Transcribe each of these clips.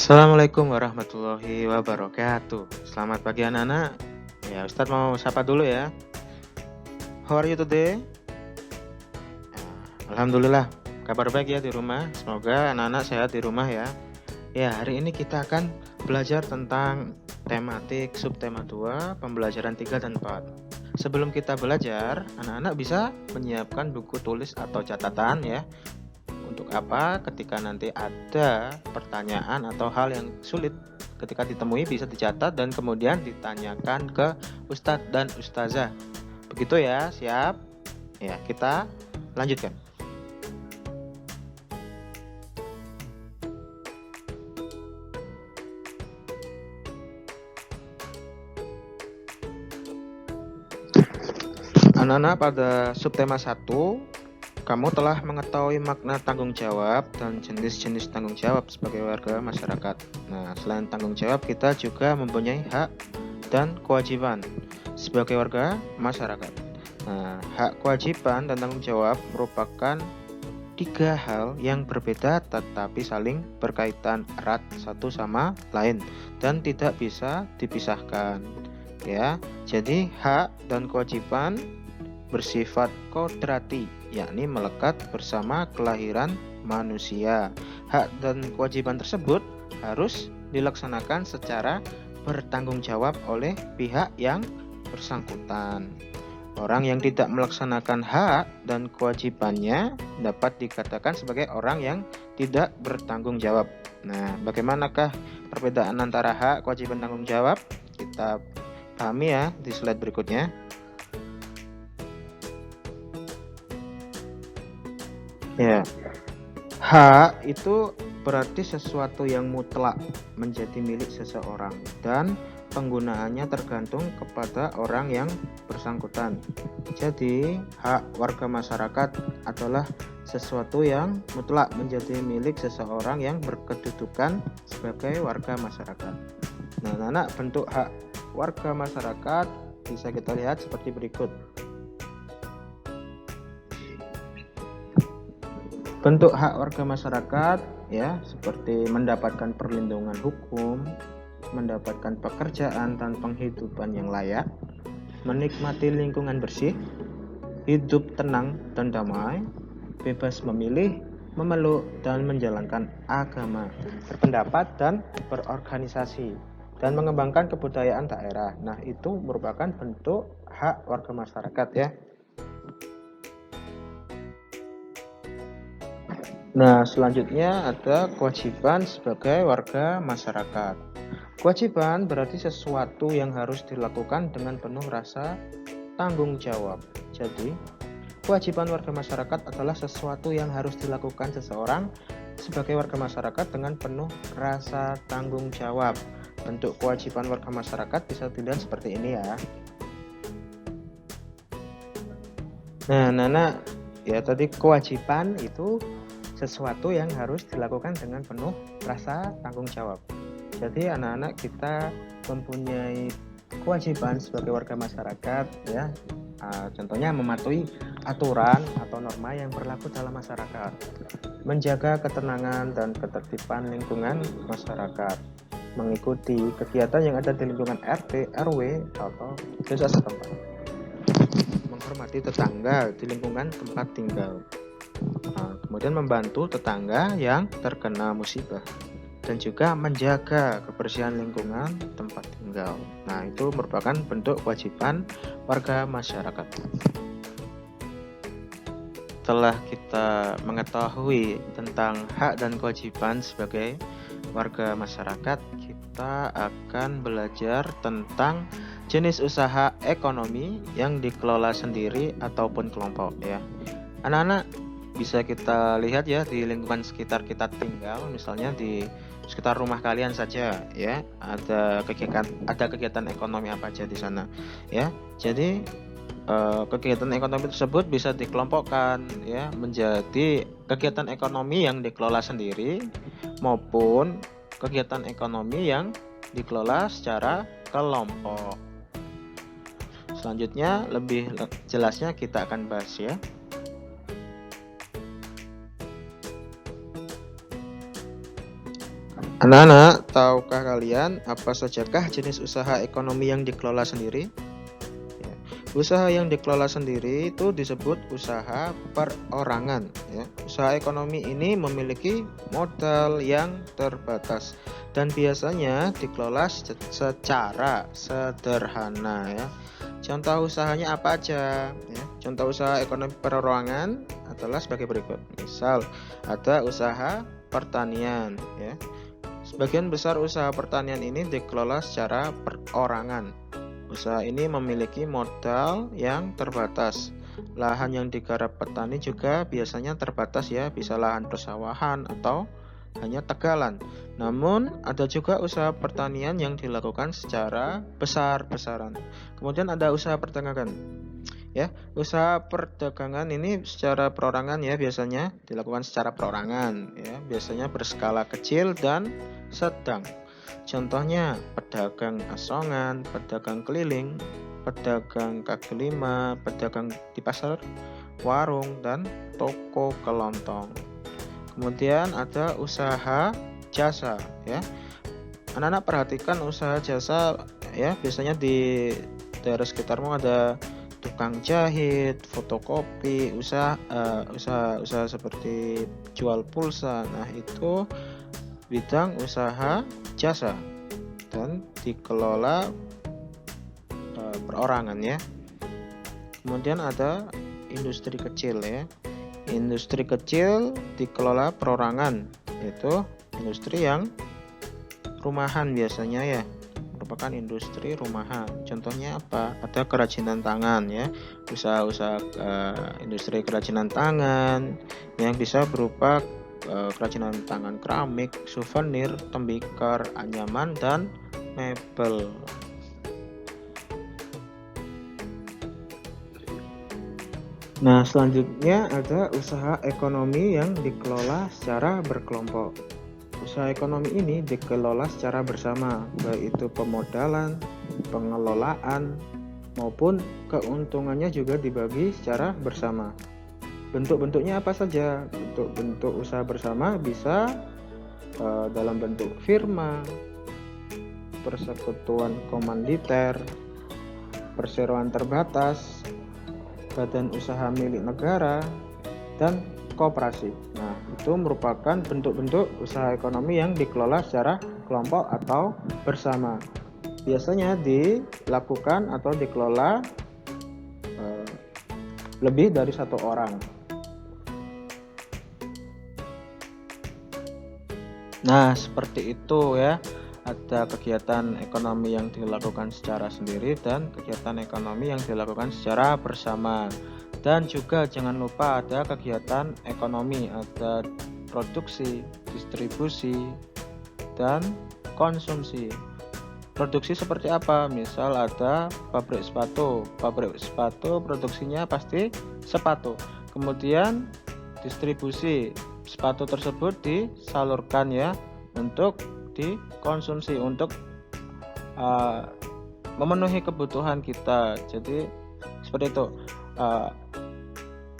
Assalamualaikum warahmatullahi wabarakatuh. Selamat pagi anak-anak. Ya, Ustadz mau sapa dulu ya. How are you today? Alhamdulillah, kabar baik ya di rumah. Semoga anak-anak sehat di rumah ya. Ya, hari ini kita akan belajar tentang tematik subtema 2, pembelajaran 3 dan 4. Sebelum kita belajar, anak-anak bisa menyiapkan buku tulis atau catatan ya. Untuk apa? Ketika nanti ada pertanyaan atau hal yang sulit ketika ditemui bisa dicatat dan kemudian ditanyakan ke Ustadz dan Ustazah. Begitu ya, siap? Ya, kita lanjutkan. Anak-anak, pada subtema 1 kamu telah mengetahui makna tanggung jawab dan jenis-jenis tanggung jawab sebagai warga masyarakat. Nah, selain tanggung jawab, kita juga mempunyai hak dan kewajiban sebagai warga masyarakat. Nah, hak, kewajiban, dan tanggung jawab merupakan 3 hal yang berbeda tetapi saling berkaitan erat satu sama lain dan tidak bisa dipisahkan. Ya, jadi hak dan kewajiban bersifat kodrati, yakni melekat bersama kelahiran manusia. Hak dan kewajiban tersebut harus dilaksanakan secara bertanggung jawab oleh pihak yang bersangkutan. Orang yang tidak melaksanakan hak dan kewajibannya dapat dikatakan sebagai orang yang tidak bertanggung jawab. Nah, bagaimanakah perbedaan antara hak, kewajiban, tanggung jawab? Kita pahami ya di slide berikutnya. Ya, hak itu berarti sesuatu yang mutlak menjadi milik seseorang dan penggunaannya tergantung kepada orang yang bersangkutan. Jadi, hak warga masyarakat adalah sesuatu yang mutlak menjadi milik seseorang yang berkedudukan sebagai warga masyarakat. Nah, anak bentuk hak warga masyarakat bisa kita lihat seperti berikut. Bentuk hak warga masyarakat ya seperti mendapatkan perlindungan hukum, mendapatkan pekerjaan dan penghidupan yang layak, menikmati lingkungan bersih, hidup tenang dan damai, bebas memilih, memeluk dan menjalankan agama, berpendapat dan berorganisasi, dan mengembangkan kebudayaan daerah. Nah, itu merupakan bentuk hak warga masyarakat ya. Nah, selanjutnya ada kewajiban sebagai warga masyarakat. Kewajiban berarti sesuatu yang harus dilakukan dengan penuh rasa tanggung jawab. Jadi, kewajiban warga masyarakat adalah sesuatu yang harus dilakukan seseorang sebagai warga masyarakat dengan penuh rasa tanggung jawab. Bentuk kewajiban warga masyarakat bisa dilihat seperti ini ya. Nah, Nana, ya tadi kewajiban itu sesuatu yang harus dilakukan dengan penuh rasa tanggung jawab. Jadi anak-anak kita mempunyai kewajiban sebagai warga masyarakat ya. Contohnya mematuhi aturan atau norma yang berlaku dalam masyarakat, menjaga ketenangan dan ketertiban lingkungan masyarakat, mengikuti kegiatan yang ada di lingkungan RT, RW atau desa setempat, menghormati tetangga di lingkungan tempat tinggal. Kemudian membantu tetangga yang terkena musibah dan juga menjaga kebersihan lingkungan tempat tinggal. Nah, itu merupakan bentuk kewajiban warga masyarakat. Setelah kita mengetahui tentang hak dan kewajiban sebagai warga masyarakat, kita akan belajar tentang jenis usaha ekonomi yang dikelola sendiri ataupun kelompok ya. Anak-anak, bisa kita lihat ya di lingkungan sekitar kita tinggal, misalnya di sekitar rumah kalian saja ya, ada kegiatan ekonomi apa aja di sana ya. Jadi kegiatan ekonomi tersebut bisa dikelompokkan ya menjadi kegiatan ekonomi yang dikelola sendiri maupun kegiatan ekonomi yang dikelola secara kelompok. Selanjutnya lebih jelasnya kita akan bahas ya. Anak-anak, tahukah kalian apa sajakah jenis usaha ekonomi yang dikelola sendiri? Ya, usaha yang dikelola sendiri itu disebut usaha perorangan. Ya. Usaha ekonomi ini memiliki modal yang terbatas dan biasanya dikelola secara sederhana. Ya. Contoh usahanya apa aja? Ya. Contoh usaha ekonomi perorangan adalah sebagai berikut. Misal ada usaha pertanian. Ya. Sebagian besar usaha pertanian ini dikelola secara perorangan. Usaha ini memiliki modal yang terbatas. Lahan yang digarap petani juga biasanya terbatas ya, bisa lahan persawahan atau hanya tegalan. Namun ada juga usaha pertanian yang dilakukan secara besar-besaran. Kemudian ada usaha perdagangan. Ya, usaha perdagangan ini secara perorangan ya, biasanya dilakukan secara perorangan ya, biasanya berskala kecil dan sedang. Contohnya pedagang asongan, pedagang keliling, pedagang kaki lima, pedagang di pasar, warung, dan toko kelontong. Kemudian ada usaha jasa ya. Anak-anak perhatikan usaha jasa ya, biasanya di daerah sekitarmu ada tukang jahit, fotokopi, usaha seperti jual pulsa. Nah, itu bidang usaha jasa dan dikelola perorangan ya. Kemudian ada industri kecil ya. Industri kecil dikelola perorangan, yaitu industri yang rumahan biasanya ya, merupakan industri rumahan. Contohnya apa? Ada kerajinan tangan ya, usaha-usaha industri kerajinan tangan yang bisa berupa kerajinan tangan keramik, souvenir, tembikar, anyaman, dan mebel. Nah, selanjutnya ada usaha ekonomi yang dikelola secara berkelompok. Usaha ekonomi ini dikelola secara bersama, baik itu pemodalan, pengelolaan, maupun keuntungannya juga dibagi secara bersama. Bentuk-bentuknya apa saja? Bentuk-bentuk usaha bersama bisa dalam bentuk firma, persekutuan komanditer, perseroan terbatas, badan usaha milik negara, dan koperasi. Nah, itu merupakan bentuk-bentuk usaha ekonomi yang dikelola secara kelompok atau bersama. Biasanya dilakukan atau dikelola lebih dari satu orang. Nah, seperti itu ya. Ada kegiatan ekonomi yang dilakukan secara sendiri dan kegiatan ekonomi yang dilakukan secara bersama. Dan juga jangan lupa ada kegiatan ekonomi, ada produksi, distribusi, dan konsumsi. Produksi seperti apa? Misal ada pabrik sepatu. Pabrik sepatu produksinya pasti sepatu. Kemudian distribusi, sepatu tersebut disalurkan ya untuk dikonsumsi, untuk memenuhi kebutuhan kita. Jadi seperti itu.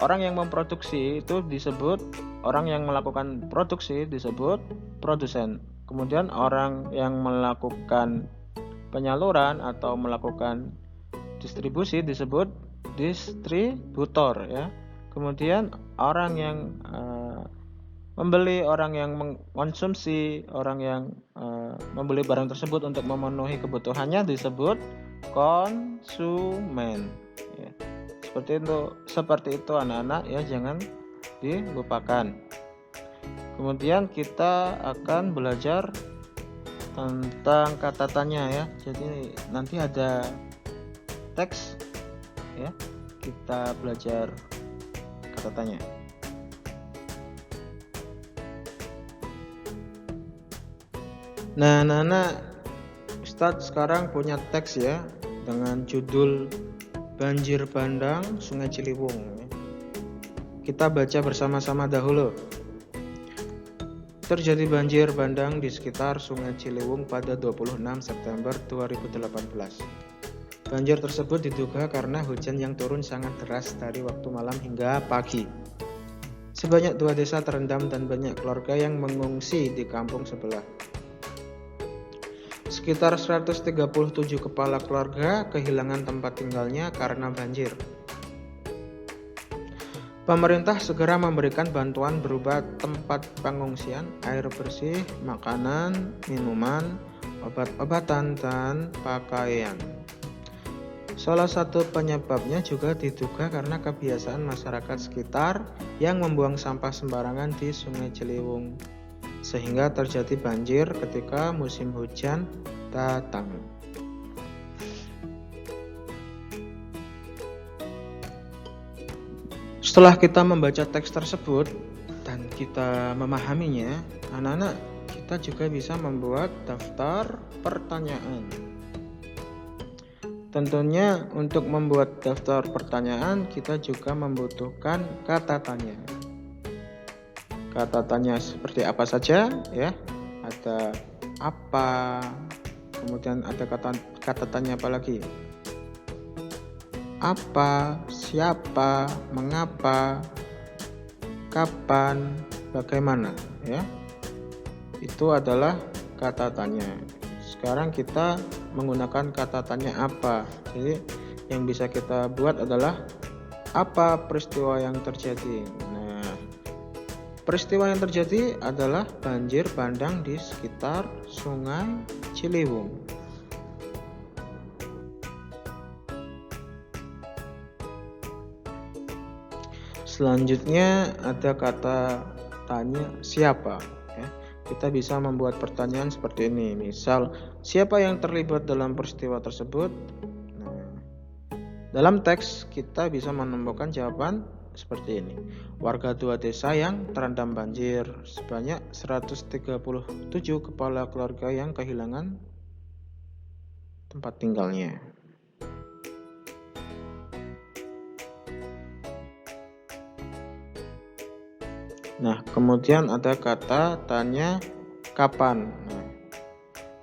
Orang yang memproduksi itu disebut, orang yang melakukan produksi disebut produsen. Kemudian orang yang melakukan penyaluran atau melakukan distribusi disebut distributor ya. Kemudian orang yang membeli, orang yang mengkonsumsi, orang yang membeli barang tersebut untuk memenuhi kebutuhannya disebut konsumen ya. Seperti itu anak-anak ya, jangan dilupakan. Kemudian kita akan belajar tentang kata tanya ya. Jadi nanti ada teks ya, kita belajar kata tanya. Nah, anak-anak, Ustadz sekarang punya teks ya dengan judul Banjir Bandang Sungai Ciliwung. Kita baca bersama-sama dahulu. Terjadi banjir bandang di sekitar Sungai Ciliwung pada 26 September 2018. Banjir tersebut diduga karena hujan yang turun sangat deras dari waktu malam hingga pagi. Sebanyak 2 desa terendam dan banyak keluarga yang mengungsi di kampung sebelah. Sekitar 137 kepala keluarga kehilangan tempat tinggalnya karena banjir. Pemerintah segera memberikan bantuan berupa tempat pengungsian, air bersih, makanan, minuman, obat-obatan, dan pakaian. Salah satu penyebabnya juga diduga karena kebiasaan masyarakat sekitar yang membuang sampah sembarangan di Sungai Ciliwung, sehingga terjadi banjir ketika musim hujan datang. Setelah kita membaca teks tersebut dan kita memahaminya, anak-anak, kita juga bisa membuat daftar pertanyaan. Tentunya untuk membuat daftar pertanyaan kita juga membutuhkan kata tanya. Kata tanya seperti apa saja ya? Ada apa, kemudian ada kata tanya apa lagi? Apa, siapa, mengapa, kapan, bagaimana ya. Itu adalah kata tanya. Sekarang kita menggunakan kata tanya apa. Jadi yang bisa kita buat adalah apa peristiwa yang terjadi. Nah, peristiwa yang terjadi adalah banjir bandang di sekitar Sungai Ciliwung. Selanjutnya ada kata tanya siapa ya. Kita bisa membuat pertanyaan seperti ini. Misal, siapa yang terlibat dalam peristiwa tersebut? Nah, dalam teks kita bisa menemukan jawaban seperti ini. Warga 2 desa yang terendam banjir, sebanyak 137 kepala keluarga yang kehilangan tempat tinggalnya. Nah, kemudian ada kata tanya kapan. Nah,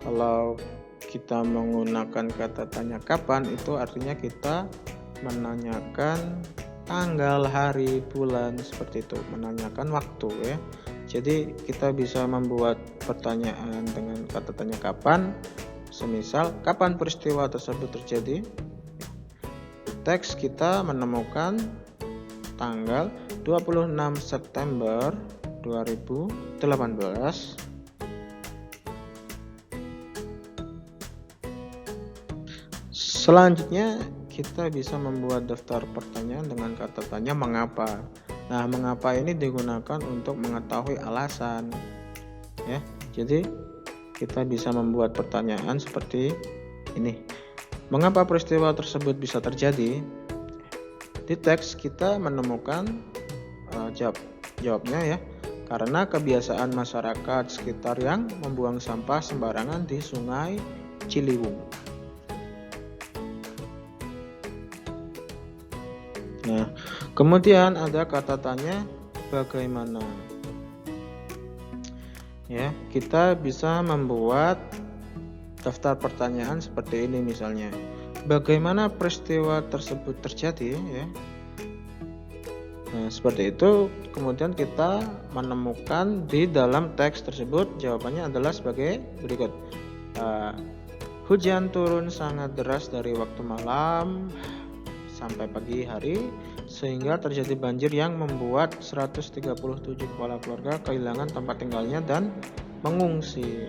kalau kita menggunakan kata tanya kapan, itu artinya kita menanyakan tanggal, hari, bulan, seperti itu, menanyakan waktu ya. Jadi kita bisa membuat pertanyaan dengan kata tanya kapan. Semisal, kapan peristiwa tersebut terjadi? Teks kita menemukan tanggal 26 September 2018. Selanjutnya kita bisa membuat daftar pertanyaan dengan kata tanya mengapa. Nah, mengapa ini digunakan untuk mengetahui alasan ya. Jadi kita bisa membuat pertanyaan seperti ini. Mengapa peristiwa tersebut bisa terjadi? Di teks kita menemukan jawabnya ya, karena kebiasaan masyarakat sekitar yang membuang sampah sembarangan di Sungai Ciliwung. Nah, kemudian ada kata tanya bagaimana. Ya, kita bisa membuat daftar pertanyaan seperti ini misalnya. Bagaimana peristiwa tersebut terjadi ya? Nah, seperti itu. Kemudian kita menemukan di dalam teks tersebut jawabannya adalah sebagai berikut. Hujan turun sangat deras dari waktu malam sampai pagi hari sehingga terjadi banjir yang membuat 137 kepala keluarga kehilangan tempat tinggalnya dan mengungsi.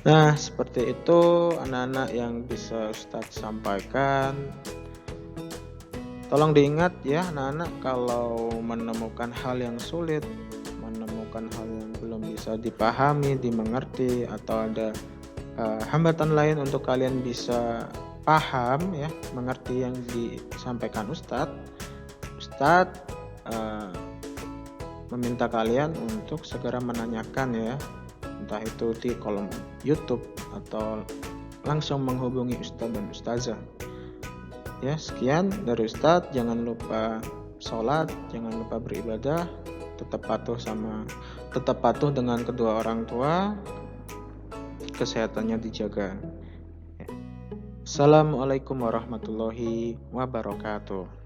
Nah, seperti itu anak-anak yang bisa Ustadz sampaikan. Tolong diingat ya anak-anak, kalau menemukan hal yang sulit, menemukan hal yang belum bisa dipahami, dimengerti, atau ada hambatan lain untuk kalian bisa paham ya, mengerti yang disampaikan Ustadz meminta kalian untuk segera menanyakan ya, entah itu di kolom YouTube atau langsung menghubungi Ustadz dan Ustazah. Ya, sekian dari Ustadz. Jangan lupa sholat, jangan lupa beribadah, tetap patuh dengan kedua orang tua, kesehatannya dijaga. Assalamualaikum warahmatullahi wabarakatuh.